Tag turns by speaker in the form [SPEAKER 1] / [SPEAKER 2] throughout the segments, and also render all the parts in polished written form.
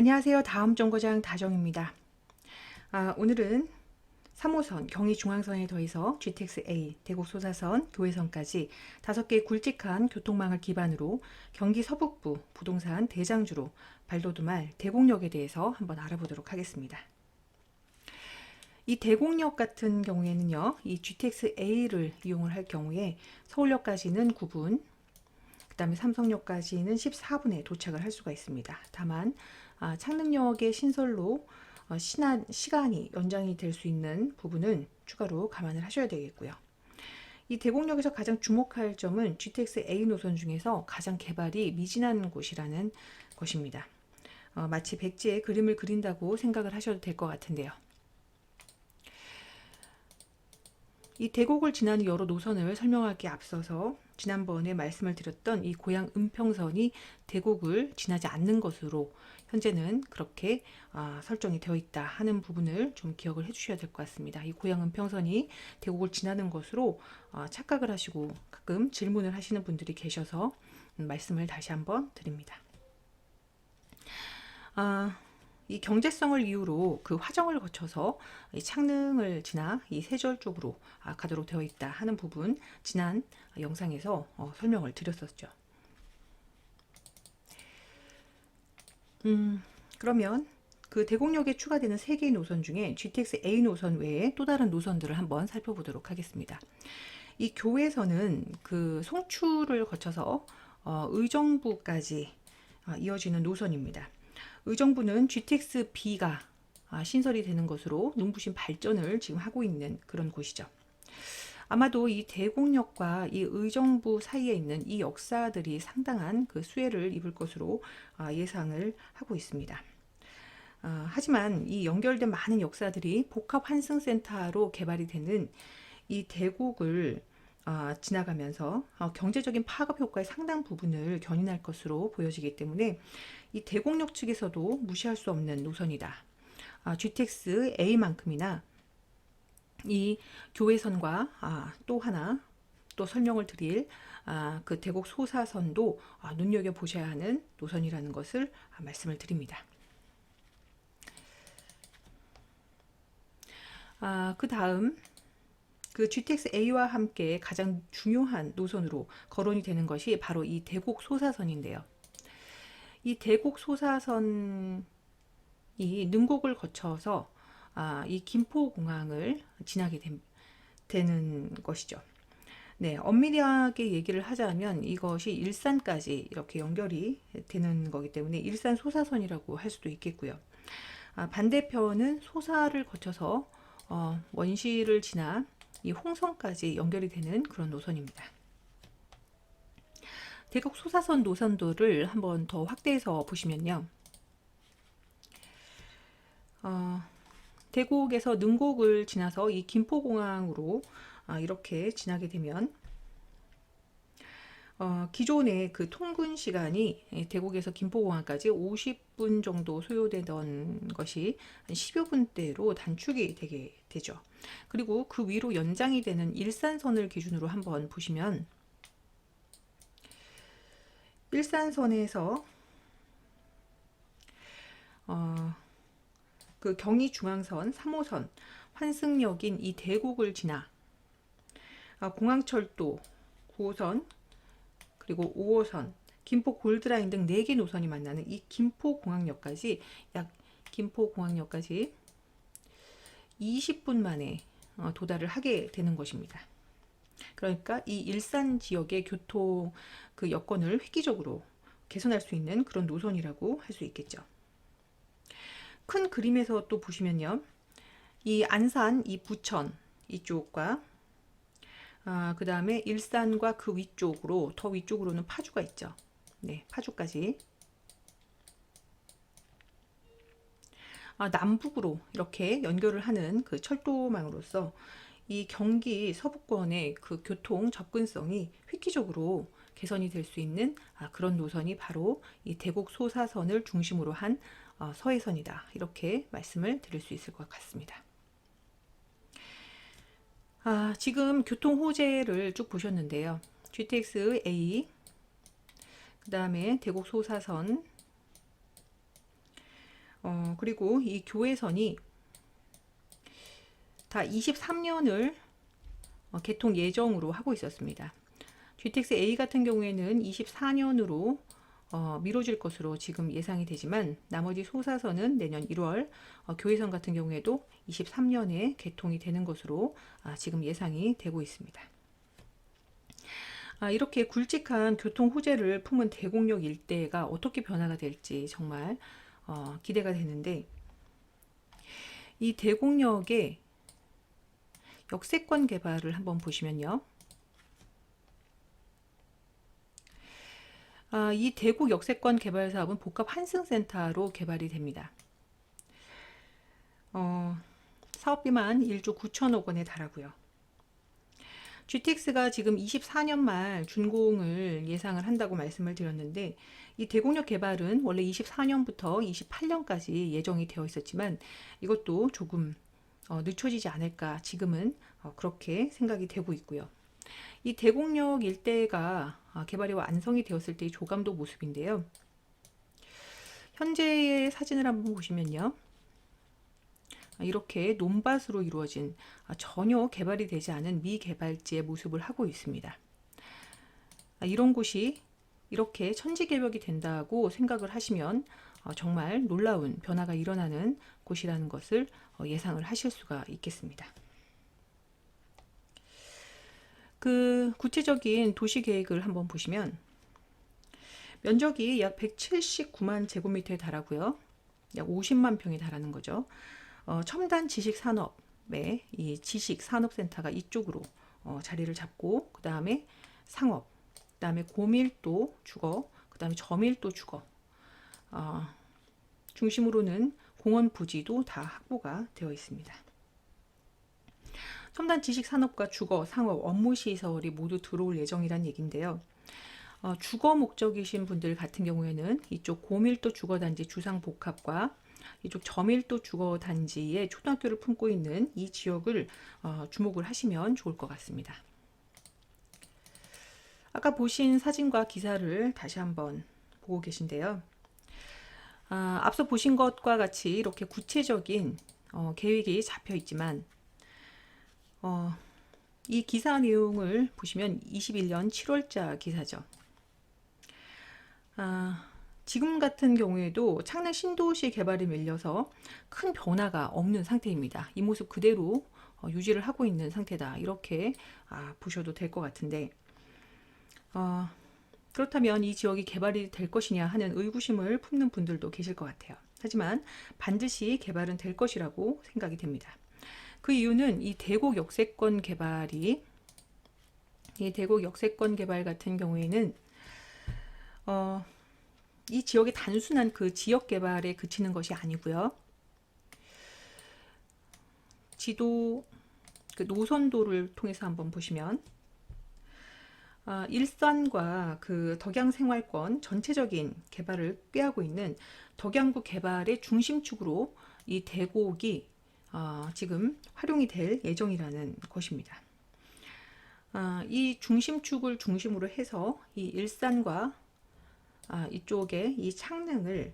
[SPEAKER 1] 안녕하세요. 다음 정거장 다정입니다. 오늘은 3호선 경의중앙선에 더해서 GTX-A, 대곡소사선, 교외선까지 5개의 굵직한 교통망을 기반으로 경기 서북부 부동산 대장주로 발돋움할 대곡역에 대해서 한번 알아보도록 하겠습니다. 이 대곡역 같은 경우에는요, 이 GTX-A를 이용을 할 경우에 서울역까지는 9분, 그 다음에 삼성역까지는 14분에 도착을 할 수가 있습니다. 다만 창릉역의 신설로 시간이 연장이 될 수 있는 부분은 추가로 감안을 하셔야 되겠고요. 이 대곡역에서 가장 주목할 점은 GTX-A 노선 중에서 가장 개발이 미진한 곳이라는 것입니다. 마치 백지에 그림을 그린다고 생각을 하셔도 될 것 같은데요. 이 대곡을 지나는 여러 노선을 설명하기에 앞서서 지난번에 말씀을 드렸던 이 고양 은평선이 대곡을 지나지 않는 것으로 현재는 그렇게 설정이 되어 있다 하는 부분을 좀 기억을 해주셔야 될 것 같습니다. 이 고양 은평선이 대곡을 지나는 것으로 착각을 하시고 가끔 질문을 하시는 분들이 계셔서 말씀을 다시 한번 드립니다. 이 경제성을 이유로 그 화정을 거쳐서 이 창릉을 지나 이 세절 쪽으로 가도록 되어 있다 하는 부분 지난 영상에서 설명을 드렸었죠. 그러면 그 대곡역에 추가되는 3개의 노선 중에 GTX-A 노선 외에 또 다른 노선들을 한번 살펴보도록 하겠습니다. 이 교외선은 그 송출을 거쳐서 의정부까지 이어지는 노선입니다. 의정부는 GTX-B가 신설이 되는 것으로 눈부신 발전을 지금 하고 있는 그런 곳이죠. 아마도 이 대곡역과 이 의정부 사이에 있는 이 역사들이 상당한 그 수혜를 입을 것으로 예상을 하고 있습니다. 하지만 이 연결된 많은 역사들이 복합 환승센터로 개발이 되는 이 대곡을 지나가면서 경제적인 파급 효과의 상당 부분을 견인할 것으로 보여지기 때문에 이 대곡역 측에서도 무시할 수 없는 노선이다. GTX-A만큼이나 이 교외선과 또 하나 또 설명을 드릴 그 대곡 소사선도 눈여겨 보셔야 하는 노선이라는 것을 말씀을 드립니다. 그 다음 그 GTX-A와 함께 가장 중요한 노선으로 거론이 되는 것이 바로 이 대곡 소사선인데요. 이 대곡 소사선이 능곡을 거쳐서 이 김포공항을 지나게 되는 것이죠. 네, 엄밀하게 얘기를 하자면 이것이 일산까지 이렇게 연결이 되는 거기 때문에 일산 소사선이라고 할 수도 있겠고요. 반대편은 소사를 거쳐서 원시를 지나 이 홍성까지 연결이 되는 그런 노선입니다. 대곡 소사선 노선도를 한번 더 확대해서 보시면요. 대곡에서 능곡을 지나서 이 김포공항으로 이렇게 지나게 되면 기존의 그 통근 시간이 대곡에서 김포공항까지 50분 정도 소요되던 것이 한 10여 분대로 단축이 되게 되죠. 그리고 그 위로 연장이 되는 일산선을 기준으로 한번 보시면 일산선에서 그 경의중앙선 3호선 환승역인 이 대곡을 지나 공항철도 9호선 그리고 5호선 김포 골드라인 등 4개 노선이 만나는 이 김포공항역까지 20분 만에 도달을 하게 되는 것입니다. 그러니까 이 일산 지역의 교통 그 여건을 획기적으로 개선할 수 있는 그런 노선이라고 할 수 있겠죠. 큰 그림에서 또 보시면요. 이 안산, 이 부천 이쪽과 그 다음에 일산과 그 위쪽으로 더 위쪽으로는 파주가 있죠. 네, 파주까지 남북으로 이렇게 연결을 하는 그 철도망으로서 이 경기 서부권의 그 교통 접근성이 획기적으로 개선이 될 수 있는 그런 노선이 바로 이 대곡 소사선을 중심으로 한 서해선이다. 이렇게 말씀을 드릴 수 있을 것 같습니다. 지금 교통 호재를 쭉 보셨는데요. GTX-A, 그 다음에 대곡 소사선, 그리고 이 교외선이 다 23년을 개통 예정으로 하고 있었습니다. GTX A 같은 경우에는 24년으로 미뤄질 것으로 지금 예상이 되지만 나머지 소사선은 내년 1월, 교외선 같은 경우에도 23년에 개통이 되는 것으로 지금 예상이 되고 있습니다. 이렇게 굵직한 교통 호재를 품은 대곡역 일대가 어떻게 변화가 될지 정말 기대가 되는데, 이 대곡역의 역세권 개발을 한번 보시면요. 이 대곡 역세권 개발 사업은 복합 환승센터로 개발이 됩니다. 사업비만 1조 9천억 원에 달하고요. GTX가 지금 24년 말 준공을 예상을 한다고 말씀을 드렸는데, 이 대곡역 개발은 원래 24년부터 28년까지 예정이 되어 있었지만 이것도 조금 늦춰지지 않을까 지금은 그렇게 생각이 되고 있고요. 이 대곡역 일대가 개발이 완성이 되었을 때의 조감도 모습인데요. 현재의 사진을 한번 보시면요. 이렇게 논밭으로 이루어진 전혀 개발이 되지 않은 미개발지의 모습을 하고 있습니다. 이런 곳이 이렇게 천지개벽이 된다고 생각을 하시면 정말 놀라운 변화가 일어나는 곳이라는 것을 예상을 하실 수가 있겠습니다. 그 구체적인 도시 계획을 한번 보시면 면적이 약 179만 제곱미터에 달하고요. 약 50만 평에 달하는 거죠. 첨단 지식산업의 이 지식산업센터가 이쪽으로 자리를 잡고, 그 다음에 상업, 그 다음에 고밀도 주거, 그 다음에 저밀도 주거, 중심으로는 공원 부지도 다 확보가 되어 있습니다. 첨단 지식산업과 주거, 상업, 업무시설이 모두 들어올 예정이란 얘기인데요. 주거 목적이신 분들 같은 경우에는 이쪽 고밀도 주거단지 주상복합과 이쪽 저밀도 주거단지의 초등학교를 품고 있는 이 지역을 주목을 하시면 좋을 것 같습니다. 아까 보신 사진과 기사를 다시 한번 보고 계신데요. 앞서 보신 것과 같이 이렇게 구체적인 계획이 잡혀 있지만 이 기사 내용을 보시면 21년 7월자 기사죠. 지금 같은 경우에도 창릉 신도시 개발에 밀려서 큰 변화가 없는 상태입니다. 이 모습 그대로 유지를 하고 있는 상태다. 이렇게 보셔도 될 것 같은데, 그렇다면 이 지역이 개발이 될 것이냐 하는 의구심을 품는 분들도 계실 것 같아요. 하지만 반드시 개발은 될 것이라고 생각이 됩니다. 그 이유는 이 대곡 역세권 개발이, 이 대곡 역세권 개발 같은 경우에는 이 지역의 단순한 그 지역 개발에 그치는 것이 아니고요. 지도, 그 노선도를 통해서 한번 보시면 일산과 그 덕양생활권 전체적인 개발을 꾀하고 있는 덕양구 개발의 중심축으로 이 대곡이 지금 활용이 될 예정이라는 것입니다. 이 중심축을 중심으로 해서 이 일산과 이쪽에 이 창릉을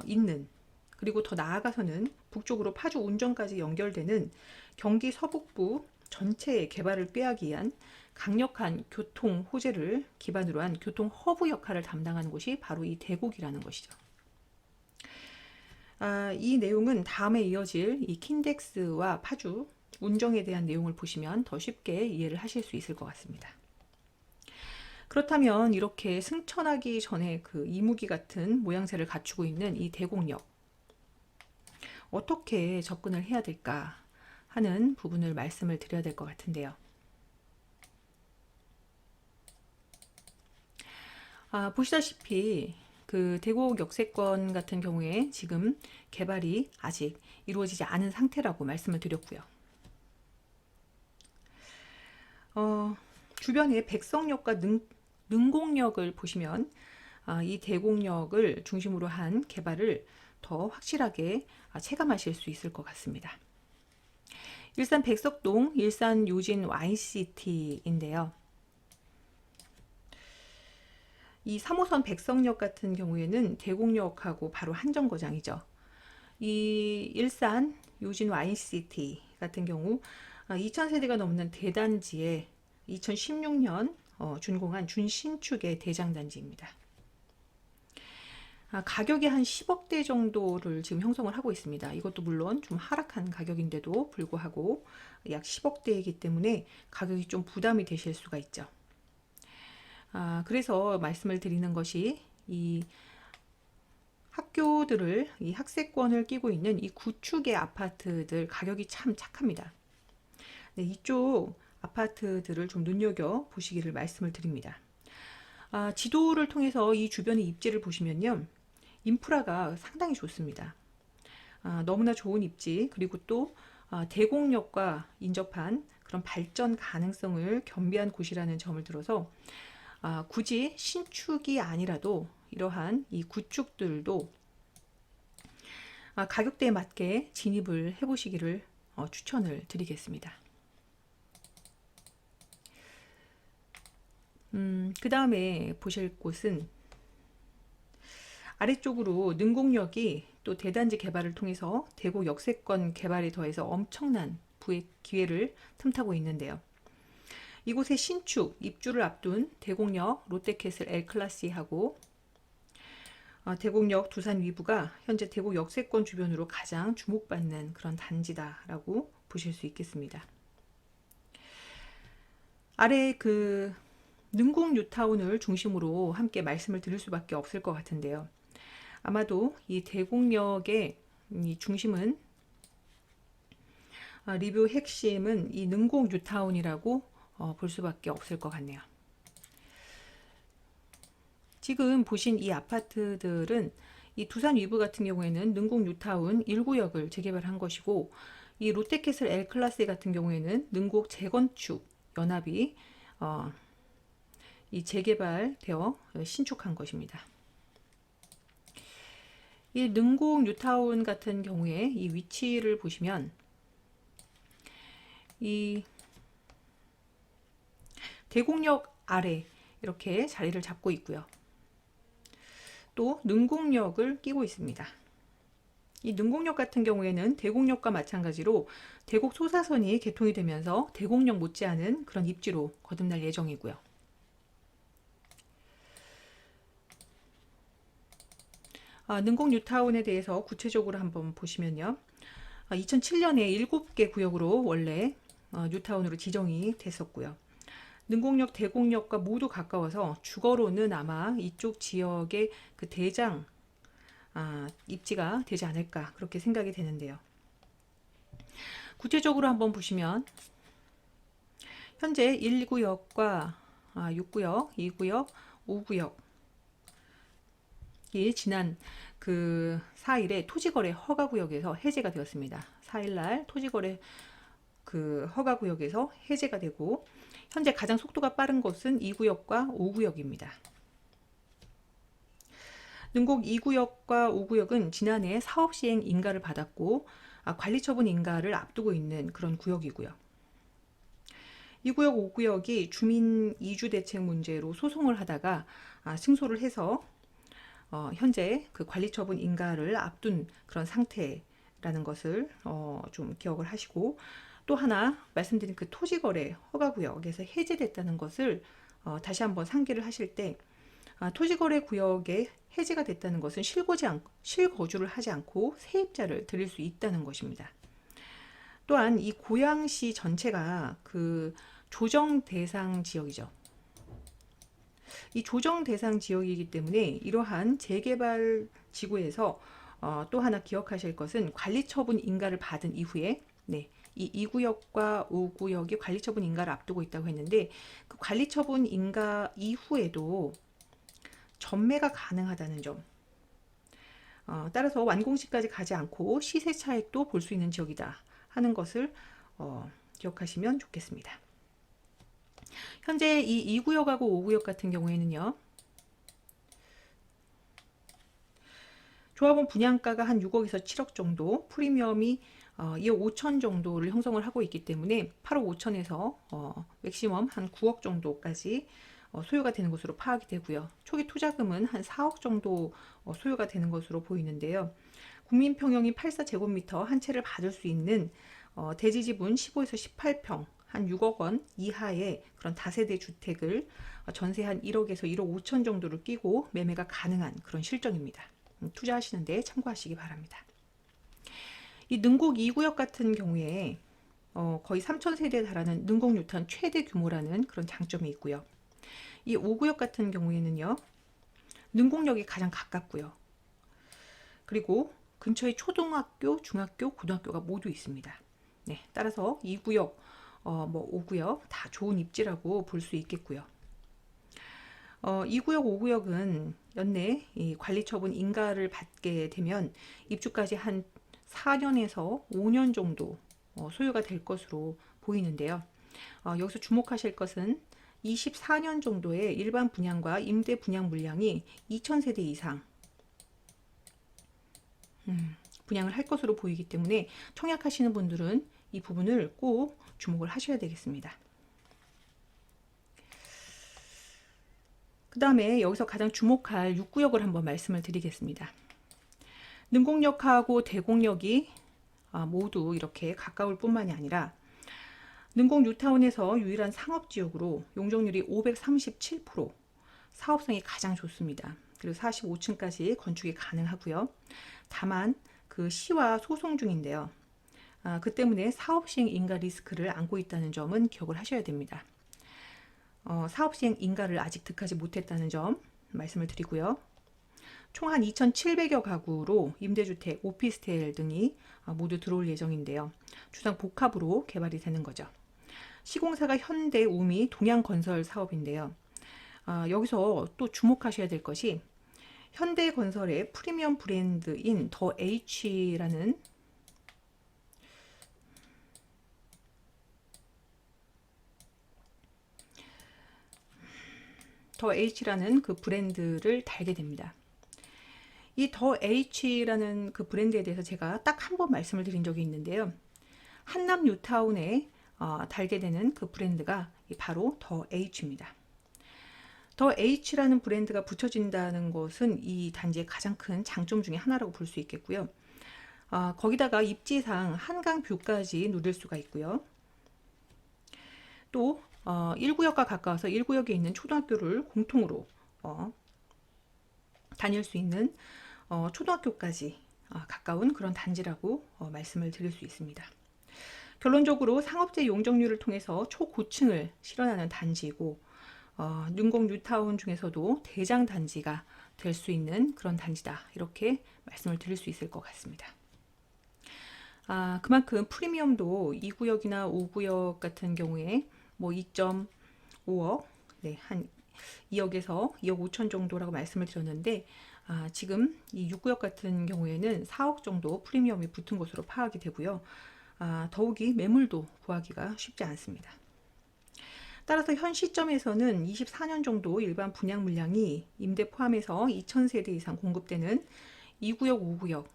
[SPEAKER 1] 잇는, 그리고 더 나아가서는 북쪽으로 파주 운정까지 연결되는 경기 서북부 전체의 개발을 꾀하기 위한 강력한 교통 호재를 기반으로 한 교통 허브 역할을 담당하는 곳이 바로 이 대곡이라는 것이죠. 이 내용은 다음에 이어질 이 킨덱스와 파주 운정에 대한 내용을 보시면 더 쉽게 이해를 하실 수 있을 것 같습니다. 그렇다면 이렇게 승천하기 전에 그 이무기 같은 모양새를 갖추고 있는 이 대곡역, 어떻게 접근을 해야 될까 하는 부분을 말씀을 드려야 될 것 같은데요. 보시다시피 그 대곡 역세권 같은 경우에 지금 개발이 아직 이루어지지 않은 상태라고 말씀을 드렸고요. 주변에 백성역과 능곡역을 보시면 이 대곡역을 중심으로 한 개발을 더 확실하게 체감하실 수 있을 것 같습니다. 일산 백석동, 일산 요진 YCT인데요. 이 3호선 백석역 같은 경우에는 대곡역하고 바로 한 정거장이죠. 이 일산 요진 와인시티 같은 경우 2000세대가 넘는 대단지에 2016년 준공한 준신축의 대장단지입니다. 가격이 한 10억대 정도를 지금 형성을 하고 있습니다. 이것도 물론 좀 하락한 가격인데도 불구하고 약 10억대이기 때문에 가격이 좀 부담이 되실 수가 있죠. 그래서 말씀을 드리는 것이 이 학교들을, 이 학세권을 끼고 있는 이 구축의 아파트들 가격이 참 착합니다. 네, 이쪽 아파트들을 좀 눈여겨 보시기를 말씀을 드립니다. 지도를 통해서 이 주변의 입지를 보시면요, 인프라가 상당히 좋습니다. 너무나 좋은 입지, 그리고 또 대공역과 인접한 그런 발전 가능성을 겸비한 곳이라는 점을 들어서 굳이 신축이 아니라도 이러한 이 구축들도 가격대에 맞게 진입을 해보시기를 추천을 드리겠습니다. 그 다음에 보실 곳은 아래쪽으로 능곡역이 또 대단지 개발을 통해서 대구 역세권 개발에 더해서 엄청난 부의 기회를 틈타고 있는데요. 이곳의 신축 입주를 앞둔 대곡역 롯데캐슬 엘클라시하고 대곡역 두산 위브가 현재 대구 역세권 주변으로 가장 주목받는 그런 단지다라고 보실 수 있겠습니다. 아래 그 능곡 뉴타운을 중심으로 함께 말씀을 드릴 수밖에 없을 것 같은데요. 아마도 이 대곡역의 이 중심은 리뷰 핵심은 이 능곡 뉴타운이라고 볼 수밖에 없을 것 같네요. 지금 보신 이 아파트들은 이 두산 위브 같은 경우에는 능곡 뉴타운 1구역을 재개발한 것이고, 이 롯데캐슬 엘클라시 같은 경우에는 능곡 재건축 연합이 이 재개발되어 신축한 것입니다. 이 능곡 뉴타운 같은 경우에 이 위치를 보시면 이 대곡역 아래 이렇게 자리를 잡고 있고요. 또 능곡역을 끼고 있습니다. 이 능곡역 같은 경우에는 대곡역과 마찬가지로 대곡 소사선이 개통이 되면서 대곡역 못지않은 그런 입지로 거듭날 예정이고요. 능곡 뉴타운에 대해서 구체적으로 한번 보시면요. 2007년에 7개 구역으로 원래 뉴타운으로 지정이 됐었고요. 능곡역, 대곡역과 모두 가까워서 주거로는 아마 이쪽 지역의 그 대장 입지가 되지 않을까 그렇게 생각이 되는데요. 구체적으로 한번 보시면 현재 1구역과 6구역, 2구역, 5구역 이 지난 그 4일에 토지거래 허가구역에서 해제가 되었습니다. 4일날 토지거래 그 허가구역에서 해제가 되고, 현재 가장 속도가 빠른 곳은 2구역과 5구역입니다. 능곡 2구역과 5구역은 지난해 사업시행 인가를 받았고 관리처분 인가를 앞두고 있는 그런 구역이고요. 2구역, 5구역이 주민 이주 대책 문제로 소송을 하다가 승소를 해서 현재 그 관리처분 인가를 앞둔 그런 상태라는 것을 좀 기억을 하시고, 또 하나 말씀드린 그 토지거래 허가구역에서 해제됐다는 것을 다시 한번 상기를 하실 때, 토지거래 구역에 해제가 됐다는 것은 실거주를 하지 않고 세입자를 드릴 수 있다는 것입니다. 또한 이 고양시 전체가 그 조정 대상 지역이죠. 이 조정 대상 지역이기 때문에 이러한 재개발 지구에서 또 하나 기억하실 것은 관리처분 인가를 받은 이후에 이 2구역과 5구역이 관리처분 인가를 앞두고 있다고 했는데, 그 관리처분 인가 이후에도 전매가 가능하다는 점, 따라서 완공시까지 가지 않고 시세 차익도 볼 수 있는 지역이다 하는 것을 기억하시면 좋겠습니다. 현재 이 2구역하고 5구역 같은 경우에는요, 조합원 분양가가 한 6억에서 7억 정도, 프리미엄이 2억 5천 정도를 형성을 하고 있기 때문에 8억 5천에서 맥시멈 한 9억 정도까지 소요가 되는 것으로 파악이 되고요. 초기 투자금은 한 4억 정도 소요가 되는 것으로 보이는데요. 국민평형이 84제곱미터 한 채를 받을 수 있는 대지 지분 15에서 18평 한 6억 원 이하의 그런 다세대 주택을 전세 한 1억에서 1억 5천 정도를 끼고 매매가 가능한 그런 실정입니다. 투자하시는데 참고하시기 바랍니다. 이 능곡 2구역 같은 경우에 거의 3,000세대에 달하는 능곡 뉴타운 최대 규모라는 그런 장점이 있고요. 이 5구역 같은 경우에는요, 능곡역이 가장 가깝고요. 그리고 근처에 초등학교, 중학교, 고등학교가 모두 있습니다. 네, 따라서 2구역, 5구역 다 좋은 입지라고 볼 수 있겠고요. 2구역, 5구역은 연내 이 관리처분 인가를 받게 되면 입주까지 한 4년에서 5년 정도 소요가 될 것으로 보이는데요. 여기서 주목하실 것은 24년 정도의 일반 분양과 임대 분양 물량이 2,000세대 이상 분양을 할 것으로 보이기 때문에 청약하시는 분들은 이 부분을 꼭 주목을 하셔야 되겠습니다. 그 다음에 여기서 가장 주목할 6구역을 한번 말씀을 드리겠습니다. 능곡역하고 대곡역이 모두 이렇게 가까울 뿐만이 아니라 능곡 뉴타운에서 유일한 상업지역으로 용적률이 537%, 사업성이 가장 좋습니다. 그리고 45층까지 건축이 가능하고요. 다만 그 시와 소송 중인데요. 그 때문에 사업시행 인가 리스크를 안고 있다는 점은 기억을 하셔야 됩니다. 사업시행 인가를 아직 득하지 못했다는 점 말씀을 드리고요. 총 한 2,700여 가구로 임대주택, 오피스텔 등이 모두 들어올 예정인데요. 주상 복합으로 개발이 되는 거죠. 시공사가 현대, 우미, 동양건설 사업인데요. 여기서 또 주목하셔야 될 것이 현대건설의 프리미엄 브랜드인 더 H라는 그 브랜드를 달게 됩니다. 이 더 H라는 그 브랜드에 대해서 제가 딱 한 번 말씀을 드린 적이 있는데요. 한남 뉴타운에 달게 되는 그 브랜드가 바로 더 H입니다. 더 H라는 브랜드가 붙여진다는 것은 이 단지의 가장 큰 장점 중에 하나라고 볼 수 있겠고요. 거기다가 입지상 한강 뷰까지 누릴 수가 있고요. 또 1구역과 가까워서 1구역에 있는 초등학교를 공통으로 다닐 수 있는 초등학교까지 가까운 그런 단지라고 말씀을 드릴 수 있습니다. 결론적으로 상업재 용적률을 통해서 초고층을 실현하는 단지이고 능곡 뉴타운 중에서도 대장 단지가 될 수 있는 그런 단지다, 이렇게 말씀을 드릴 수 있을 것 같습니다. 그만큼 프리미엄도 2구역이나 5구역 같은 경우에 뭐 2.5억, 네, 한 2억에서 2억 5천 정도라고 말씀을 드렸는데 지금 이 6구역 같은 경우에는 4억 정도 프리미엄이 붙은 것으로 파악이 되고요. 더욱이 매물도 구하기가 쉽지 않습니다. 따라서 현 시점에서는 24년 정도 일반 분양 물량이 임대 포함해서 2,000세대 이상 공급되는 2구역, 5구역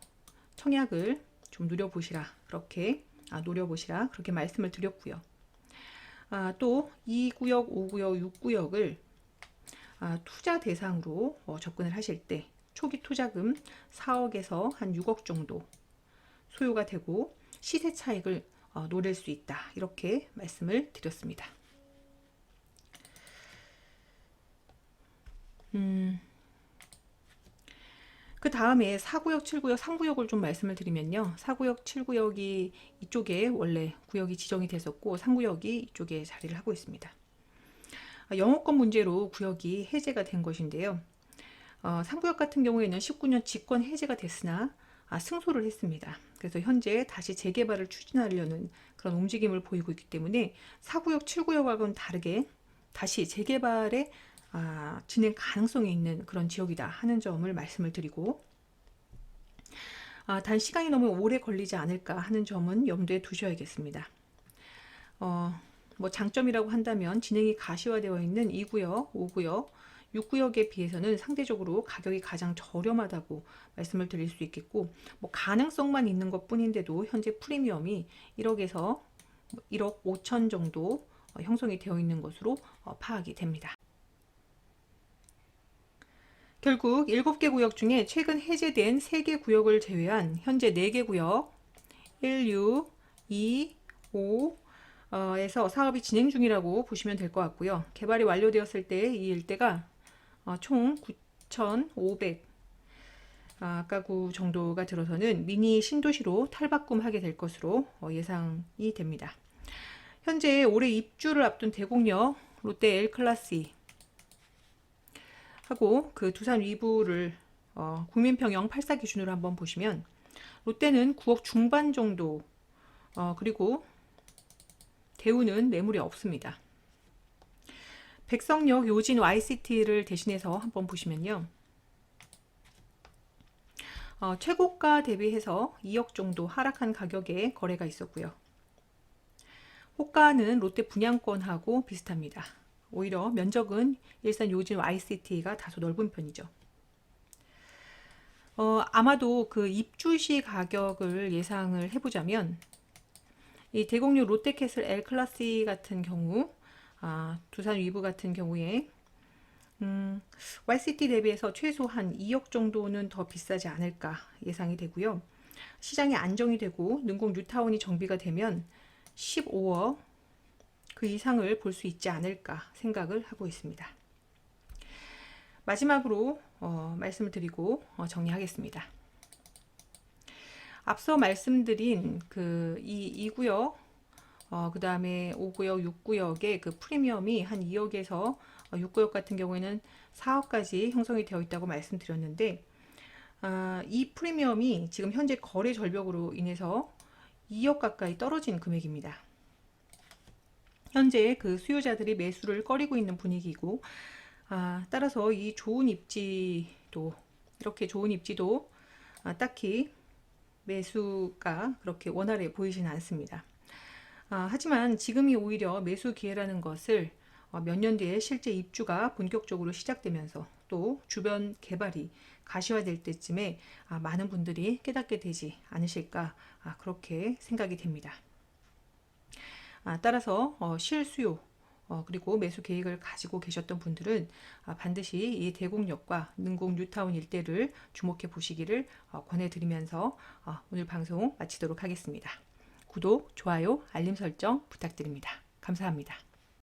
[SPEAKER 1] 청약을 좀 노려보시라 그렇게 말씀을 드렸고요. 또 2구역, 5구역, 6구역을 투자 대상으로 접근을 하실 때 초기 투자금 4억에서 한 6억 정도 소요가 되고 시세 차익을 노릴 수 있다, 이렇게 말씀을 드렸습니다. 그 다음에 4구역, 7구역, 3구역을 좀 말씀을 드리면요. 4구역, 7구역이 이쪽에 원래 구역이 지정이 됐었고 3구역이 이쪽에 자리를 하고 있습니다. 영업권 문제로 구역이 해제가 된 것인데요. 3구역 같은 경우에는 19년 직권 해제가 됐으나 승소를 했습니다. 그래서 현재 다시 재개발을 추진하려는 그런 움직임을 보이고 있기 때문에 4구역, 7구역하고는 다르게 다시 재개발에 진행 가능성이 있는 그런 지역이다 하는 점을 말씀을 드리고, 단 시간이 너무 오래 걸리지 않을까 하는 점은 염두에 두셔야겠습니다. 뭐 장점이라고 한다면 진행이 가시화되어 있는 2구역, 5구역, 6구역에 비해서는 상대적으로 가격이 가장 저렴하다고 말씀을 드릴 수 있겠고, 뭐 가능성만 있는 것 뿐인데도 현재 프리미엄이 1억에서 1억 5천 정도 형성이 되어 있는 것으로 파악이 됩니다. 결국 7개 구역 중에 최근 해제된 3개 구역을 제외한 현재 4개 구역 1, 6, 2, 5 에서 사업이 진행 중이라고 보시면 될 것 같고요. 개발이 완료되었을 때 이 일대가 총 9,500 가구 정도가 들어서는 미니 신도시로 탈바꿈하게 될 것으로 예상이 됩니다. 현재 올해 입주를 앞둔 대곡역 롯데 엘클라시 하고 그 두산 위브를 국민평형 84 기준으로 한번 보시면 롯데는 9억 중반 정도 그리고 대우는 매물이 없습니다. 백석역 요진 YCT를 대신해서 한번 보시면요. 최고가 대비해서 2억 정도 하락한 가격에 거래가 있었고요. 호가는 롯데 분양권하고 비슷합니다. 오히려 면적은 일산 요진 YCT가 다소 넓은 편이죠. 아마도 그 입주시 가격을 예상을 해보자면 이 대곡역 롯데캐슬 엘클라시 같은 경우 두산 위브 같은 경우에 YCT 대비해서 최소 한 2억 정도는 더 비싸지 않을까 예상이 되고요. 시장이 안정이 되고 능곡 뉴타운이 정비가 되면 15억 그 이상을 볼 수 있지 않을까 생각을 하고 있습니다. 마지막으로 말씀을 드리고 정리하겠습니다. 앞서 말씀드린 그 2구역 그 다음에 5구역, 6구역의 그 프리미엄이 한 2억에서 6구역 같은 경우에는 4억까지 형성이 되어 있다고 말씀드렸는데 이 프리미엄이 지금 현재 거래 절벽으로 인해서 2억 가까이 떨어진 금액입니다. 현재 그 수요자들이 매수를 꺼리고 있는 분위기이고 따라서 이 좋은 입지도 이렇게 좋은 입지도 딱히 매수가 그렇게 원활해 보이지는 않습니다. 하지만 지금이 오히려 매수 기회라는 것을 몇 년 뒤에 실제 입주가 본격적으로 시작되면서 또 주변 개발이 가시화될 때쯤에 많은 분들이 깨닫게 되지 않으실까 그렇게 생각이 됩니다. 따라서 실수요 그리고 매수 계획을 가지고 계셨던 분들은 반드시 이 대곡역과 능곡 뉴타운 일대를 주목해 보시기를 권해드리면서 오늘 방송 마치도록 하겠습니다. 구독, 좋아요, 알림 설정 부탁드립니다. 감사합니다.